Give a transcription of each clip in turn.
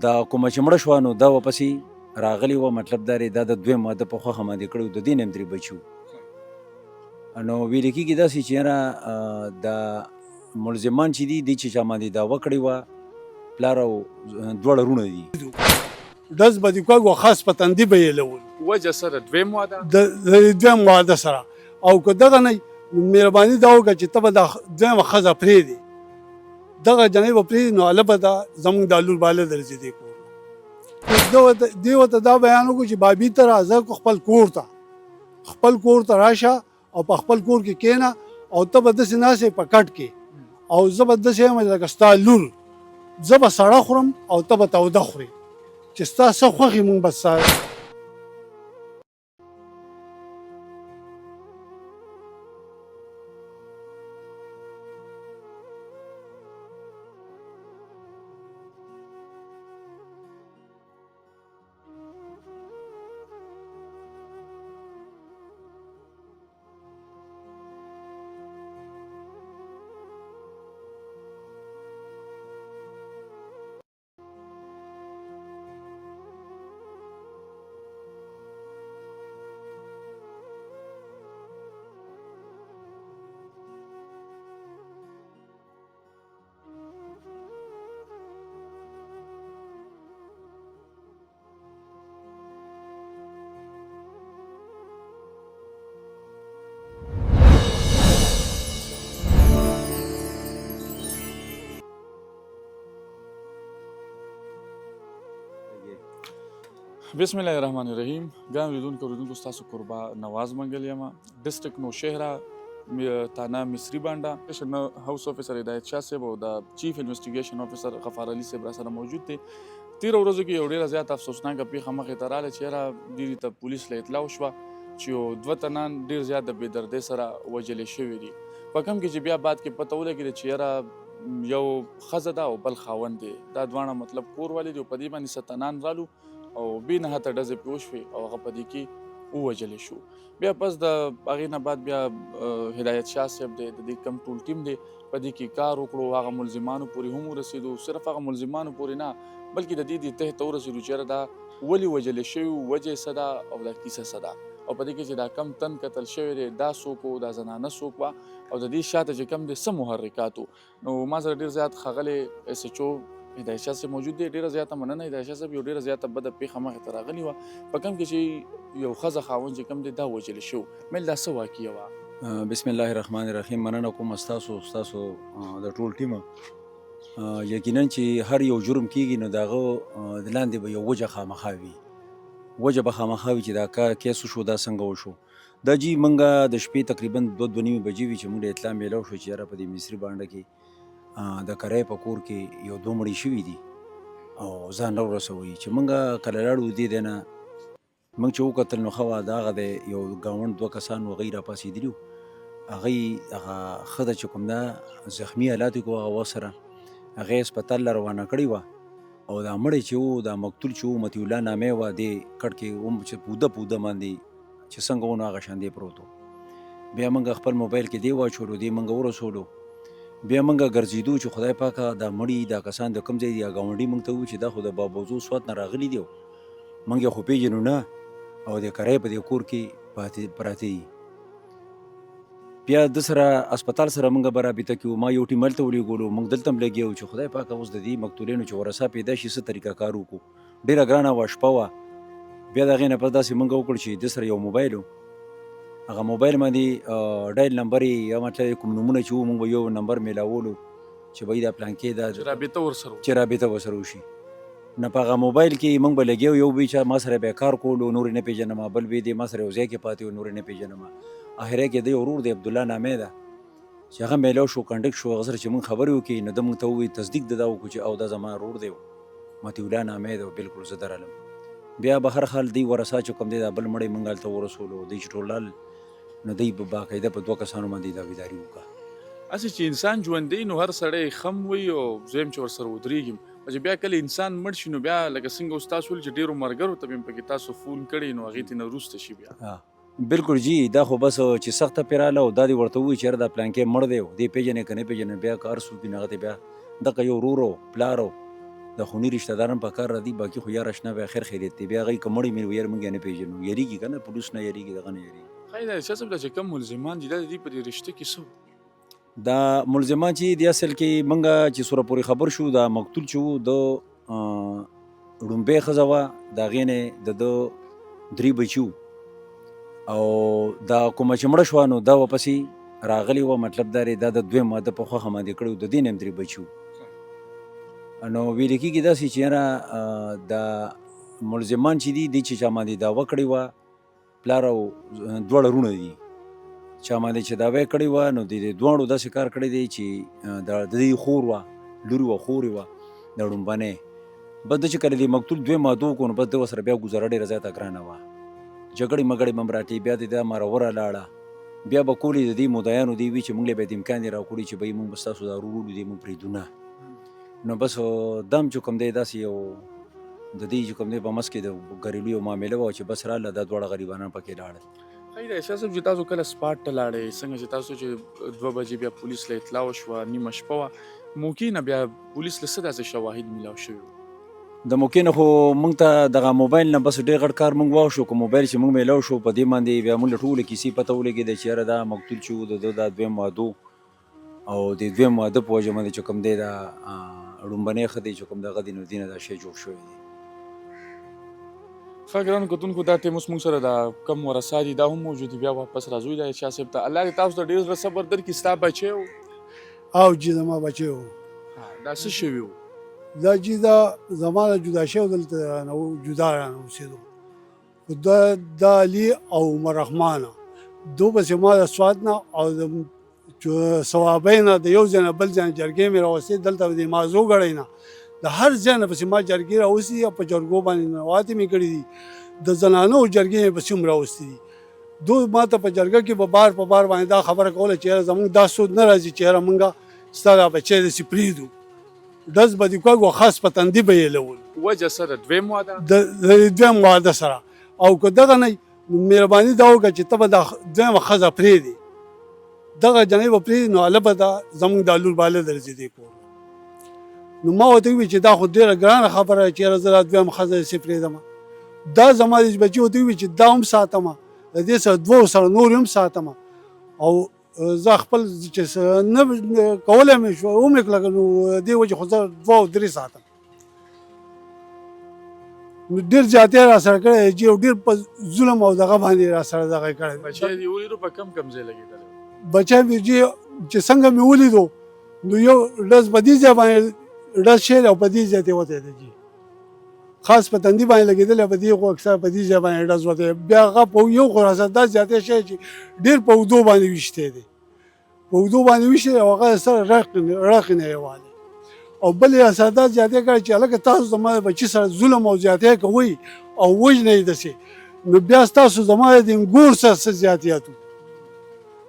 دا کومه چې مړه شوه نو دا ورپسې راغلې وه، مطلب دا دی دا د دویم واده په خوښه باندې کړی و، د دې نه هم 3 بچي وو. نو ویل کېږي داسې چې یاره دا ملزمان چې دي دې چې چا باندې دعوه کړې وه پلار او دواړه وروڼه دي. ډز به دې کوږ و خاص په تندي به یې لول وجه سره دویم واده د دویم واده سره. او که دغه نه مهرباني دا وکړه چې ته به دا دویمه ښځه پرېږدې، دغه جنۍ به پرېږدي نو هله به دا زموږ دا لور باله درځي دې کور نه. دې ورته دا بیان وکړو چې بابي ته راځه خپل کور ته، خپل کور ته راشه او په خپل کور کې کښېنه او ته به داسې ناستې په کټ کې او زه به داسې یم لکه ستا لور، زه به سړه خورم او ته به توده خورې چې ستا څه خوښې مونږ به ستا بسم الله الرحمن الرحیم. ګران لیدونکو اوریدونکو ستاسو کوربه نواز منګل یم، ډسټرکټ نوشهره تانا مصری بانډه سټیشن هاوس افیسر هدایت شاه صاحب او د چیف انویسټیګیشن افیسر غفار علي صاحب را سره موجود دي. تېرو ورځو کې یو ډېره زیاته افسوسناکه پیښه مخې ته راغله چې یاره دې ته پولیس له اطلاع وشوه چې یو 2 تنان ډېر زیات د بېدردۍ سره وژلې شوي دي. په کوم کې چې بیا بعد کې پته ولګېده چې یاره یو ښځه ده او بل خاوند دی، دا دواړه مطلب کور والي دي او په دې باندې څه تنان رالو او بې نهته ډزې پرې وشوې او هغه په دې کې ووژلی شو. بیا پس د هغې نه بعد بیا هدایت شاه صاحب دی، د دې کم ټول ټیم دی، په دې کې کار وکړو، هغه ملزمانو پورې هم ورسېدو. صرف هغه ملزمانو پورې نه بلکې د دې تحت ته ورسېدو چې یاره دا ولې وژلی شوي، وجه یې څه ده او دا کیسه څه ده او په دې کې چې دا کم تن قتل شوی دی دا څوک و، دا زنانه څوک وه او د دې شاته چې کم دی څه محرکات و. نو ما سره ډېر زیات ښاغلی ایس ایچ او هدایت شاه صاحب موجود دی. ډېره زیاته مننه هدایت شاه صاحب، یو ډېره زیاته بده پیښه مخې ته راغلې وه په کوم کې چې یو ښځه خاوند چې کوم دی دا وژلی شو. میل دا څه واقعه وه؟ بسم الله الرحمن الرحیم. مننه کوم ستاسو د ټول ټیم. یقینا چې هر یو جرم کېږي نو د هغه د لاندې به یو وجه خامخا وي، وجه به خامخا وي چې دا کیس وشو، دا څنګه وشو. دا جی موږ د شپې تقریبا 2:30 بجې وي چې موږ اطلاع میلاو شو چې یاره په دې مصري بانډه کې د کرۍ په کور کې یو 2 مړي شوي دي او ځان راورسوئ. چې موږ کله لاړو دې دی نه موږ چې وکتل نو ښه وه د هغه د یو ګاونډ 2 کسان و، هغوی راپاڅېدلي وو. هغوی هغه ښځه چې کوم ده زخمي حالات یې کو، هغه وسره هغې هسپتال له روانه کړې وه او دا مړی چې و دا مقتول چې و مطیع الله نامې وه، دې کټ کې چې پوده باندې چې څنګه و نو هغه شان پروت و. بیا موږ خپل موبایل کې دې واچولو، دې موږ ورسولو. بیا موږ ګرځېدو چې خدای پاکه دا مړي دا کسان د کوم ځای دي. ګاونډي موږ ته وویل چې دا خو د بابوزو سوات نه راغلي دي، موږ یې خو پېژنو نه او د کرۍ په دې کور کې پراته دي. بیا د سره هسپتال سره موږ به رابطه کړو، ما یو ټیم هلته ولېږلو، موږ دلته هم لګیا وو چې خدای پاکه اوس د دې مقتولینو چې ورثه پیدا شي څه طریقه کار وکړو. ډېره ګرانه وه، شپه وه. بیا د هغې نه پس داسې موږ وکړو چې د سره یو موبایل و، هغه موبایل باندې ډایل نمبر یې یا مطلب کوم نومونه چې و موږ به یو نمبر میلاولو چې بهی دا پلانکې دا چې رابطه ورسره وشي. نه په هغه موبایل کې موږ به لګیا یو بل چا ما سره بیا کار کولو، نور یې نه پېژنم، بل بیا دې ما سره یو ځای کې پاتې و، نور یې نه پېژنم. اخره کې د یو ورور دی عبدالله نامې ده چې هغه میلاو شو، کنډکټ شو، هغه سره چې موږ خبرې وکړې نو ده موږ ته ووایي تصدیق د دا وکړو چې او دا زما ورور دی مطیع الله نامې ده، بلکل زه درغلم. بیا به هر حال دی ورثه چې کوم دی دا بل مړی موږ هلته ورسولو، دوی چې ټول لال نو دوی په باقاعده په 2 کسانو باندې داویداري وکړه. هسې چې انسان ژوندی نو هر سړی خم وي او زه یم چې ورسره ودرېږم، چې بیا کله انسان مړ شي نو بیا لکه څنګه اوس تاسو ویل چې ډېرو ملګرو ته به مې پکې تاسو فون کړی نو هغې ته نه وروسته شي بیا. بلکل جی، دا خو بس چې سخته پرې راغله او دا دې ورته ووایي چې یاره دا پلانکې مړ دی، دې پېژنې که نه پېژنې، بیا که هر څوک وي نو هغه ته بیا دغه یو ورور و پلار و د خوني رشتہ داران په کار راځي باقي خو یار اشنا به خیر خیریت دی بیا هغوی که مړی مې ویر موږ یې نه پېژنو یریږي که نه پولیس نه یریږي دغه نه یریږي ښایي دا شاه صاحب دا چې کوم ملزمان دي دا د دې په دې رشته کې څه وو؟ دا ملزمان چې د اصل کې موږ چې سوره پورې خبر شو دا مقتول چې و د ړومبۍ ښځه وه د هغې نه د ده 3 بچي او دا کومه چې مړه شوه نو دا ورپسې راغلې وه مطلب دا دی دا د دویم واده په خوښه باندې کړی و د دې نه هم 3 بچي نو ویل کېږي داسې چې یاره دا ملزمان چې دي دې چې چا باندې دعوه کړې وه پلار او دواړه وروڼه دي چا باندې چې دعوه یې کړې وه نو د دې دواړو داسې کار کړی دی چې د دې خور وه لور وه خور یې وه د ړومبنۍ بس ده چې کله دې مقتول دویم واده وکړو نو بس ده ورسره بیا ګزاره ډېره زیاته ګرانه وه جګړې مګړې به هم راتې بیا د ده مرغوره لاړه بیا به کولې د دې مدعیانو دې وي چې موږ له به د امکان دې راکړي چې بهی موږ به ستاسو دا ورور دې موږ پرېږدو نه نو بس دم چې کوم دی داسې یو د دې چې کوم دی په منځ کې د ګریلو یو معامله وه چې بس راله دا دواړه غریبانان پکې لاړل ښایي دا شاه صاحب چې تاسو کله سپاټ ته لاړئ څنګه چې تاسو چې 2 بجې بیا پولیس له اطلاع وشوه نیمه شپه وه موقع نه بیا پولیس له څه داسې شواهد میلاو شوي وو؟ د موقع نه خو موږ ته دغه موبایل نه بس ډېر غټ کار موږ واخشو که موبایل چې موږ میلاو شو په دې باندې بیا موږ له ټولې کیسې پته ولګېده چې یاره دا مقتول چې و د ده دا دویم واده او د دویم واده په وجه باندې چې کوم دی دا ړومبنۍ ښه دی چې کوم دغه دی نو دې نه دا شی جوړ شوی دی ښه ګرانو کتونکو دا ټایم اوس موږ سره دا کم ورثه دي دا هم موجود دي بیا واپس راځو دا شاه صاحب ته الله دې تاسو ته ډېر زړه صبر درکړي ستا بچی و او چې زما بچی و دا څه شوي وو؟ دا چې دا زما نه جدا شوی دلته نه جدا رانه اوسېدو خو دا علي او عمر رحمانه دو پسې ما د سوات نه او د صوابۍ نه د یو ځای نه بل ځای نه جرګې مې راوستې دلته د مازو ګړی نه د هر ځای نه پسې ما جرګې راوستي او په جرګو باندې نواتې مې کړي دي د زنانو جرګې مې پسې هم راوستي دي دو ما ته په جرګه کې په بار باندې دا خبره کوله چې یاره زموږ دا سود نه راځي چې یاره موږ ستا دا بچی داسې پرېږدو ډز به دې کوږ خاص په تندي به یې لول وجه سره دویم واده د دویم واده سره او که دغه نه نو مهرباني دا وکړه چې ته به دا دویمه ښځه پرېږدې دغه جنۍ به پرېږدي نو هله به دا زموږ دا لور باله درځي دې کور نو ما ورته وویل چې دا خو ډېره ګرانه خبره ده چې یاره زه دا دویمه ښځه داسې پرېږدمه دا زما د بچي ورته وویل چې دا هم ساتمه د دې سره 2 سره نور هم ساتمه او زه خپل چې نه کولی مې شو ومې کړله نو دې وجې خو زه 2 او 3 ساتم نو ډېر زیاتی را سره کړی چې یو ډېر په ظلم او دغه باندې را سره دغه کړی بچی دې ولیدو په کم ځای لګېدلی بچی مې چې څنګه مې ولیدو نو یو ډز په دې ځای باندې ډز شوی او په دې ځای ته وتی دی جي خاص په تندي باندې لګېدلی په دې خو اکثر په دې ځای باندې ډز وتی بیا هغه په یو خو را سره دا زیاتی شوی چې ډېر په اوږدو باندې ویشتی دی په اوږدو باندې ویشتی دی او هغه سره رقې نه یې والی او بل یې سره دا زیاتی کړی چې هلکه تاسو زما د بچي سره ظلم او زیاتی کوئ او وژنئ یې داسې نو بیا ستاسو زما د انګور سره څه زیاتیات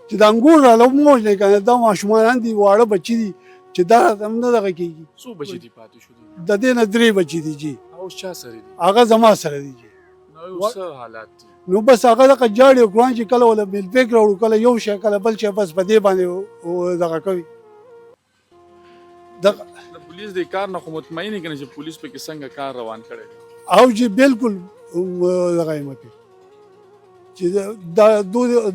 چې د انګور راله مه وژنئ که نه دا ماشومانان دي واړه بچي دي چې دا راته هم نه دغه کېږي څو بچي دي پاتې شو دي د دې نه 3 بچي دي جي اوس چا سره دي هغه زما سره دي جي نو اوس څه حالات دي نو بس هغه دغه جاړي او ګران چې کله ولا بیل پیک راوړو کله یو شی کله بل شی بس په دې باندې دغه کوي د پولیس د کار نه خو مطمئن یې که نه چې پولیس پکې څنګه کار روان کړی دی او جي بالکل دغه یې مکې چې دا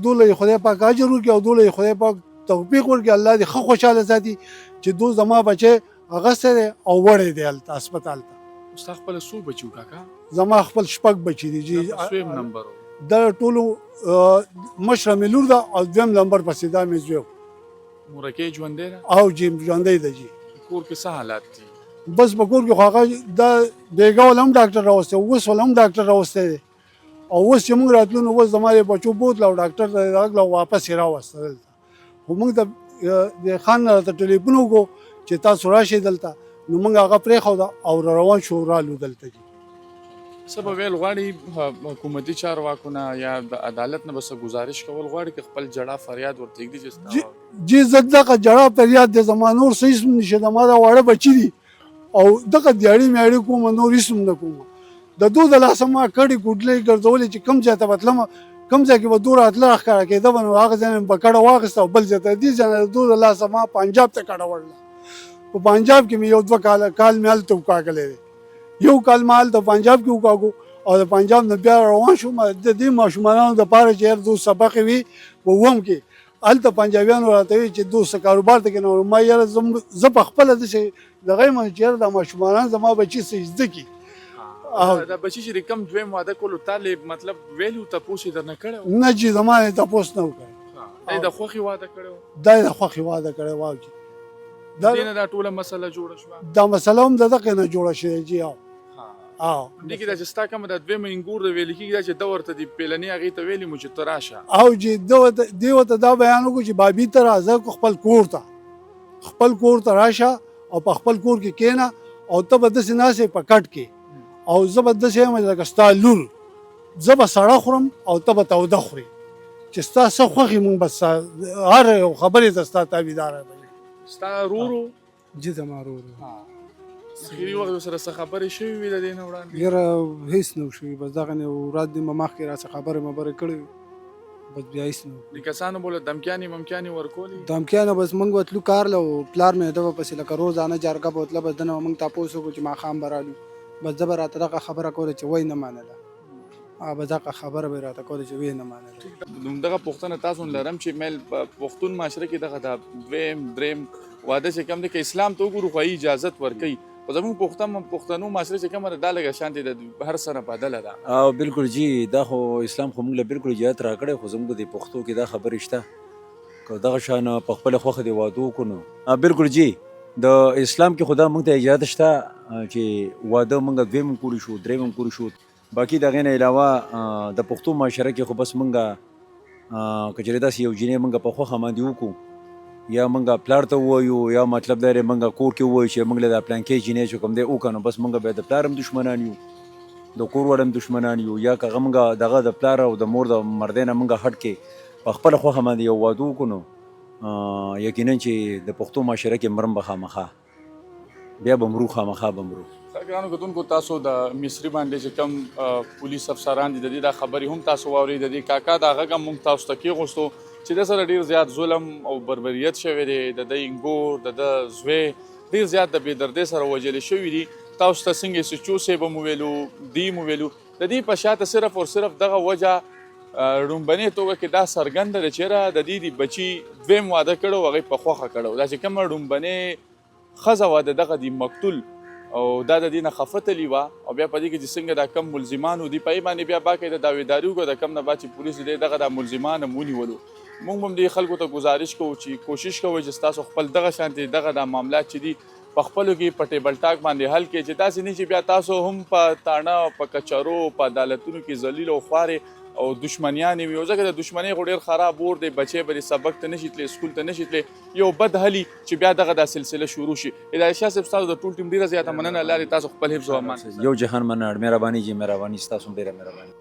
دوله خدای پاک اجر ورکړي او دوله خدای پاک توفیق ورکړي الله دې ښه خوشحاله ساتي چې دو زما بچی اغسته دی او وړی دی هلته هسپتال ته اوس تا خپله څو بچي وو کاکا؟ زما خپل 6 بچي دي جي دا په سویم نمبر و دا ټولو مشره مې لور ده او دویم نمبر پسې دا مې زوی مورکۍ ژوندی ده او جي ژوندی ده جي کور کې څه حالات دي؟ بس په کور کې خو هغه دا بیګا ول هم ډاکټر راوستی اوس ول هم ډاکټر راوستی دی او اوس چې موږ راتلو نو اوس زما د بچو بوتله او ډاکټر ته یې راغله واپس یې راوسته دلته خو موږ ته د خان نه راته ټلیفون وکړو چې تاسو راشئ دلته نو موږ هغه پرېښوده او روان شو رالو دلته جي څه به ویل غواړي حکومتي چارواکونه یا د عدالت نه به څه ګزارش کول غواړي که خپل جړه فریاد ورته ږدي چې ستا جي زه دغه جړه فریاد دی زما نور څه هېڅ نشي زما دا واړه بچي دي او دغه دیاړي میاړي کومه نور هېڅ هم نه کومه د دو د لاسه ما کډې ګوډلې ګرځولې چې کوم ځای ته به تلمه کوم ځای کې به دو راتله راښکاره کېده به نو هغه ځای مې به کډه واخېسته او بل ځای ته دې ځای نه د دو د لاسه ما پنجاب ته کډه وړله په پنجاب کې مې یو 2 کال مې هلته وکاږلی دی. یو کال ما هلته پنجاب کې وکاږو او د پنجاب نه بیا روان شوم د دې ماشومانو دپاره چې هر دوست سبق وي په اووم کې هلته پنجابیانو راته وي چې دوست کاروبار ته کېنه. ما یاره زه په خپله داسې دغه یم چې یاره دا ماشومانان زما بچي څه زده کړي. دا بچي چې د کوم دویم واده کولو تا مطلب ویلي و تپوس یې درنه کړی و؟ نه چې زما یې تپوس نه وکړی. دا یې د خوښې واده کړی و؟ دا یې د خوښې واده کړی و. دې نه دا ټوله مسله جوړه شوه؟ دا مسله هم د دغې نه جوړه شوې جي. دې کې دا چې ستا کومه دا دویمه انګور د ویلې کېږي دا چې ده ورته د پیلنۍ هغې ته ویلي مو چې ته راشه او چې دې ورته دا بیان وکړو چې بابي ته راځه خپل کور ته راشه او په خپل کور کې کښېنه او ته به داسې ناستې په کټ کې او زه به داسې یم لکه ستا لور. زه به سړه خورم او ته به توده خورې چې ستا څه خوښې مونږ به هر یو خبرې ته ستا تابعداره به یو. ستا رورو جی زما ورور اخري وخت ورسره څه خبرې شوې وي د دې نه وړاندې؟ یاره هېڅ نه و شوي بس دغه نه ورځ دې مخکې راڅه خبرې کړې وي بس بیا هېڅ نه و. د کسانو بوله دمکیانې ممکیانې ورکولې؟ دمکیانه بس موږ به تلو کار له پلار مې ده به پسې لکه روزانه جرګه به وتله بس ده نه به موږ تپوس وکړو چې ماښام به رالو بس ده به راته دغه خبره کوله چې وی نه منله بس دغه خبره به یې راته کوله چې وی نه منله. دغه پوښتنه تاسو لرم چې میل په پښتون معاشره کې دغه دا دویم دریم واده چې کوم دی که اسلام ته وګورو خو اجازت ورکوي خو زموږ پښتنو معاشره چې کومه ده دا لږه شانتې د هر څه نه بدله ده. او بالکل جی دا خو اسلام خو موږ له بالکل اجازت راکړی خو زموږ د پښتو کې دا خبرې شته که دغه شان په خپله خوښه دې واده وکړو نو بالکل جی د اسلام کې خو دا موږ ته اجازت شته چې واده موږ دویم هم کولی شو دریم هم کولی شو. باقي د هغې نه علاوه د پښتو معاشره کې خو بس موږ که چېرې داسې یو جینۍ موږ په خوښه باندې وکړو یا موږ پلار ته ووایو یا مطلب دا دی موږ کور کې ووایو چې موږ له دا پلانکۍ جینۍ چې کوم دی وکړه نو بس موږ بیا د پلار هم دشمنان یو د کور وړ هم دشمنان یو یا که هغه موږ دغه د پلار او د مور د مردۍ نه موږ هټ کې په خپله خوښه باندې یو واده وکړو نو یقینا چې د پښتو معاشره کې مرم به خامخا بیا به مرو خامخا به مرو. ګرانو کتونکو تاسو د مصري باندې چې کوم پولیس افسران دي د دې دا خبرې هم تاسو واورئ د دې کاکا د غږ هم موږ تاسو ته کېغوستو چې د سره ډېر زیات ظلم او بربریت شوی دی د ده انګور د ده زوی ډېر زیات د بېدردۍ سره وژلې شوي دي. تاسو ته څنګه سچو صاحب مو ویلو دی مو ویلو د دې په شاته صرف او صرف دغه وجه لومبنۍ توګه کې دا څرګنده ده چې یاره د دې د بچي دویم واده کړی و هغې په خوښه کړی و دا چې کومه لومبنۍ ښځه وه د دغه د مقتول او دا د دې نه خفه تلي وه او بیا په دې کې چې څنګه دا کم ملزمان و دي په یې باندې بیا باقاعده داویداري وکړه د کم نه بعد چې پولیس دی دغه دا ملزمان هم ونیولو. موږ هم دې خلکو ته گزارش کوو چې کوشش کوئ چې ستاسو خپل دغه شانتې دغه دا معاملات چې دي په خپلو کې په ټیبل ټاک باندې حل کړئ چې داسې نه چې بیا تاسو هم په تاڼه په کچرو په عدالتونو کې ذلیل او خوارې او دشمنیانې وي او ځکه د دشمنۍ خو ډېر خراب اور دی بچی به دې سبق ته نشي تللی سکول ته نشي تللی یو بد حلي چې بیا دغه دا سلسله شروع شي. هدایت شاه صاحب ستاسو د ټول ټیم ډېره زیاته مننه لارې تاسو خپل حفظ و امان. یو جهان مننه مهرباني جی مهرباني ستاسو هم ډېره مهرباني.